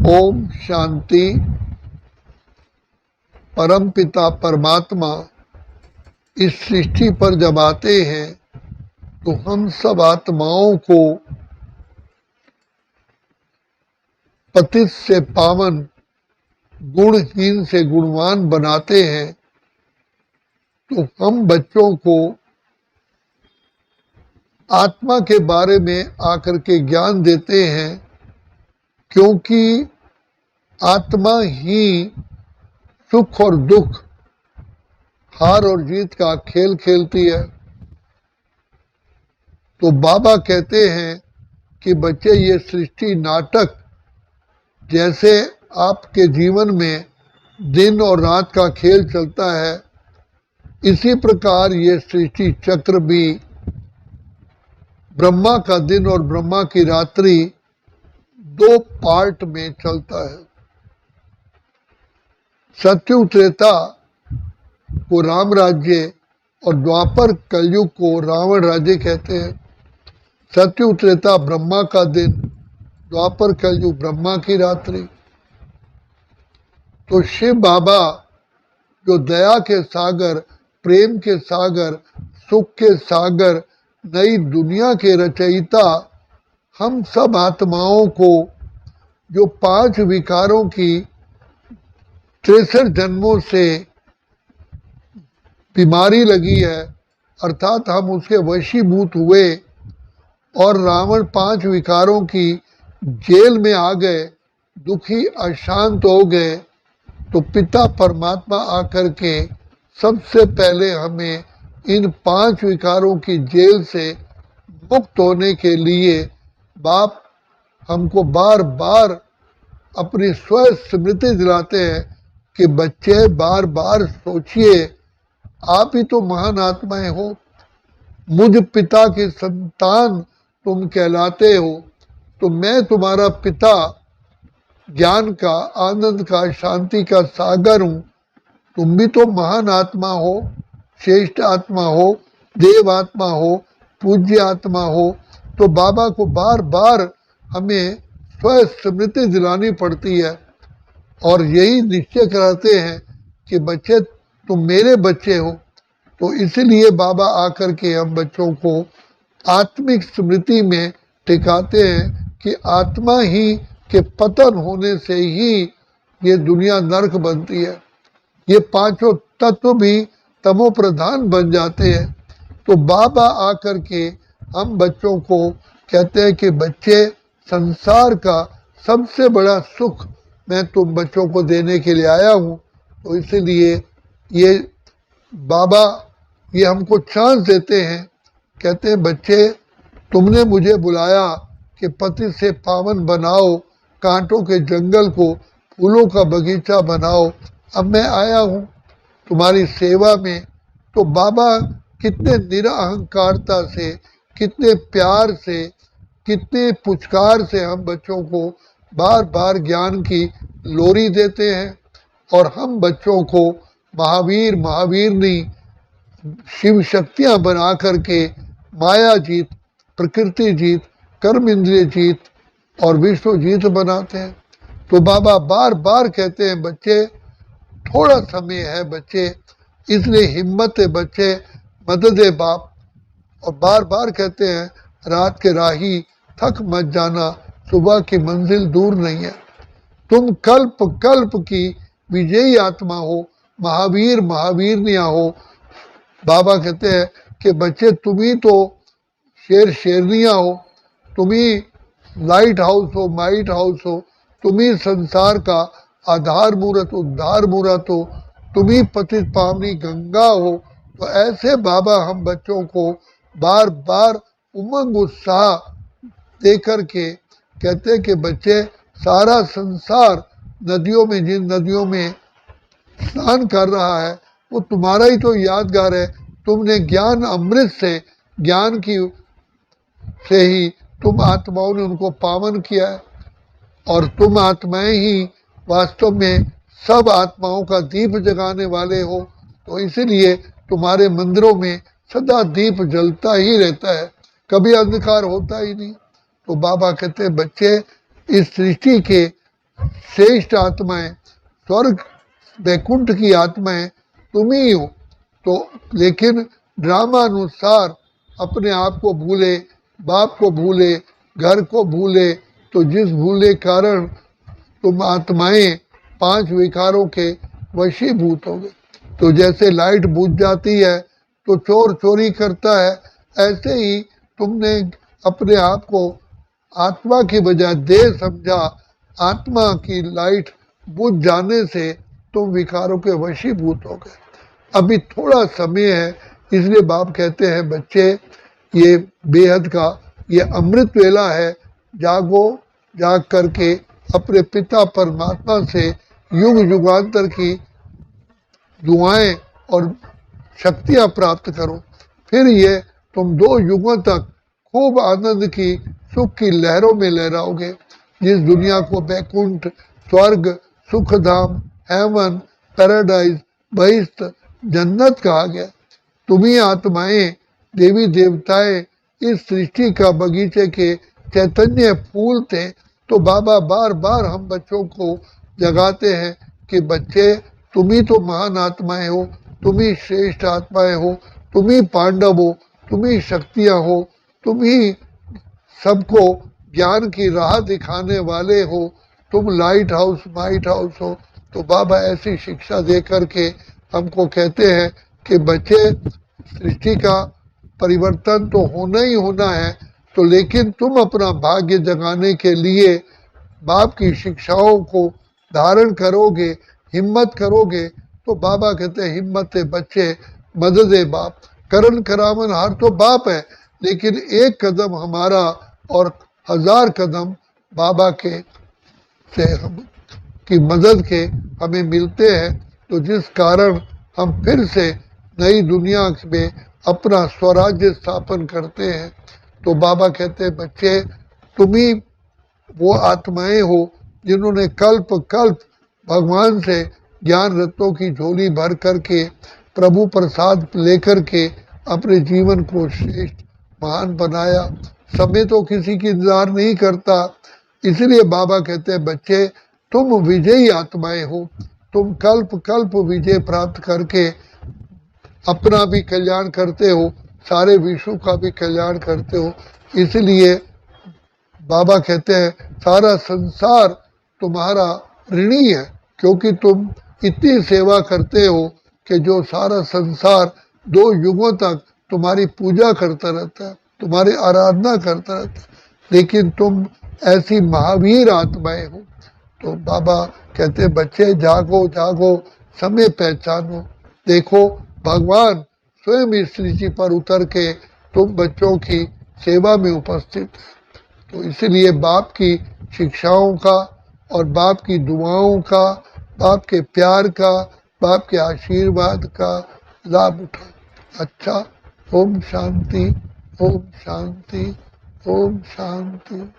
ओम शांति। परमपिता परमात्मा इस सृष्टि पर जब आते हैं तो हम सब आत्माओं को पतित से पावन, गुणहीन से गुणवान बनाते हैं। तो हम बच्चों को आत्मा के बारे में आकर के ज्ञान देते हैं, क्योंकि आत्मा ही सुख और दुख, हार और जीत का खेल खेलती है। तो बाबा कहते हैं कि बच्चे, ये सृष्टि नाटक जैसे आपके जीवन में दिन और रात का खेल चलता है, इसी प्रकार ये सृष्टि चक्र भी ब्रह्मा का दिन और ब्रह्मा की रात्रि दो पार्ट में चलता है। सत्युग त्रेता को राम राज्य और द्वापर कलयुग को रावण राज्य कहते हैं। सत्युग त्रेता ब्रह्मा का दिन, द्वापर कलयुग ब्रह्मा की रात्रि। तो शिव बाबा जो दया के सागर, प्रेम के सागर, सुख के सागर, नई दुनिया के रचयिता, हम सब आत्माओं को जो 5 विकारों की 63 जन्मों से बीमारी लगी है, अर्थात हम उसके वशीभूत हुए और रावण 5 विकारों की जेल में आ गए, दुखी अशांत हो गए, तो पिता परमात्मा आकर के सबसे पहले हमें इन 5 विकारों की जेल से मुक्त होने के लिए बाप हमको बार बार अपनी स्व स्मृति दिलाते हैं कि बच्चे, बार बार सोचिए, आप ही तो महान आत्माएं हो, मुझ पिता की संतान तुम कहलाते हो। तो मैं तुम्हारा पिता, ज्ञान का, आनंद का, शांति का सागर हूँ। तुम भी तो महान आत्मा हो, श्रेष्ठ आत्मा हो, देव आत्मा हो, पूज्य आत्मा हो। तो बाबा को बार बार हमें स्व स्मृति दिलानी पड़ती है और यही निश्चय कराते हैं कि बच्चे, तुम मेरे बच्चे हो। तो इसलिए बाबा आकर के हम बच्चों को आत्मिक स्मृति में टिकाते हैं कि आत्मा ही के पतन होने से ही ये दुनिया नरक बनती है। ये 5 तत्व भी तमो प्रधान बन जाते हैं। तो बाबा आकर के हम बच्चों को कहते हैं कि बच्चे, संसार का सबसे बड़ा सुख मैं तुम बच्चों को देने के लिए आया हूँ। तो इसलिए ये बाबा ये हमको चांस देते हैं, कहते हैं बच्चे, तुमने मुझे बुलाया कि पति से पावन बनाओ, कांटों के जंगल को फूलों का बगीचा बनाओ। अब मैं आया हूँ तुम्हारी सेवा में। तो बाबा कितने निरअहंकारता से, कितने प्यार से, कितने पुचकार से हम बच्चों को बार बार ज्ञान की लोरी देते हैं। और हम बच्चों को महावीर, महावीरनी, शिव शक्तियाँ बना करके माया जीत, प्रकृति जीत, कर्म इंद्रिय जीत और विश्व जीत बनाते हैं। तो बाबा बार बार कहते हैं बच्चे, थोड़ा समय है बच्चे, इसलिए हिम्मत है बच्चे, मदद है बाप। और बार बार कहते हैं, रात के राही थक मत जाना, सुबह की मंजिल दूर नहीं है। तुम कल्प कल्प की विजयी आत्मा हो, महावीर, महावीरनियाँ हो। बाबा कहते हैं कि बच्चे, तुम ही तो शेर शेरनियाँ हो, तुम ही लाइट हाउस हो, माइट हाउस हो, तुम ही संसार का आधार मूर्त, उद्धार मूर्त हो, तुम ही पतित पावनी गंगा हो। तो ऐसे बाबा हम बच्चों को बार बार उमंग उत्साह दे करके कहते हैं कि बच्चे, सारा संसार नदियों में, जिन नदियों में स्नान कर रहा है, वो तुम्हारा ही तो यादगार है। तुमने ज्ञान अमृत से, ज्ञान की से ही तुम आत्माओं ने उनको पावन किया है। और तुम आत्माएं ही वास्तव में सब आत्माओं का दीप जगाने वाले हो। तो इसीलिए तुम्हारे मंदिरों में सदा दीप जलता ही रहता है, कभी अंधकार होता ही नहीं। तो बाबा कहते हैं बच्चे, इस सृष्टि के श्रेष्ठ आत्माएं, स्वर्ग वैकुंठ की आत्माएं तुम ही हो। तो लेकिन ड्रामा अनुसार अपने आप को भूले, बाप को भूले, घर को भूले, तो जिस भूले कारण तुम आत्माएं पांच विकारों के वशीभूत हो गए। तो जैसे लाइट बुझ जाती है तो चोर चोरी करता है, ऐसे ही तुमने अपने आप को आत्मा की बजाय देह समझा। आत्मा की लाइट बुझ जाने से तुम विकारों के वशीभूत हो गए। अभी थोड़ा समय है, इसलिए बाप कहते हैं बच्चे, ये बेहद का ये अमृत वेला है, जागो, जाग करके अपने पिता परमात्मा से युग युगांतर की दुआएं और शक्तियां प्राप्त करो। फिर ये तुम 2 युगों तक खूब आनंद की, सुख की लहरों में लहराओगे। जिस दुनिया को वैकुंठ, स्वर्ग, सुखधाम, हेवन, पैराडाइज, बहिष्ठ, जन्नत कहा गया, तुम्ही आत्माएं, देवी देवताएं इस सृष्टि का बगीचे के चैतन्य फूल थे। तो बाबा बार बार हम बच्चों को जगाते हैं कि बच्चे, तुम ही तो महान आत्माएं हो, तुम ही श्रेष्ठ आत्माएं हो, तुम ही पांडव हो, तुम ही शक्तियां हो, तुम ही सबको ज्ञान की राह दिखाने वाले हो, तुम लाइट हाउस माइट हाउस हो। तो बाबा ऐसी शिक्षा दे करके हमको कहते हैं कि बच्चे, सृष्टि का परिवर्तन तो होना ही होना है, तो लेकिन तुम अपना भाग्य जगाने के लिए बाप की शिक्षाओं को धारण करोगे, हिम्मत करोगे। तो बाबा कहते हैं हिम्मत है बच्चे, मदद है बाप, करण करावन हार तो बाप है, लेकिन एक कदम हमारा और 1000 कदम बाबा के से हम की मदद के हमें मिलते हैं। तो जिस कारण हम फिर से नई दुनिया में अपना स्वराज्य स्थापन करते हैं। तो बाबा कहते हैं बच्चे, तुम ही वो आत्माएं हो जिन्होंने कल्प कल्प भगवान से ज्ञान रत्नों की झोली भर करके, प्रभु प्रसाद लेकर के अपने जीवन को श्रेष्ठ महान बनाया। समय तो किसी की इंतजार नहीं करता, इसलिए बाबा कहते हैं बच्चे, तुम विजयी आत्माएं हो, तुम कल्प कल्प विजय प्राप्त करके अपना भी कल्याण करते हो, सारे विश्व का भी कल्याण करते हो। इसलिए बाबा कहते हैं सारा संसार तुम्हारा ऋणी है, क्योंकि तुम इतनी सेवा करते हो कि जो सारा संसार 2 युगों तक तुम्हारी पूजा करता रहता है, तुम्हारी आराधना करता रहता है, लेकिन तुम ऐसी महावीर आत्माएं हो। तो बाबा कहते हैं बच्चे, जागो जागो, समय पहचानो। देखो भगवान स्वयं इस सृष्टि पर उतर के तुम बच्चों की सेवा में उपस्थित है। तो इसलिए बाप की शिक्षाओं का और बाप की दुआओं का, बाप के प्यार का, बाप के आशीर्वाद का लाभ उठाओ। अच्छा, ओम शांति, ओम शांति, ओम शांति।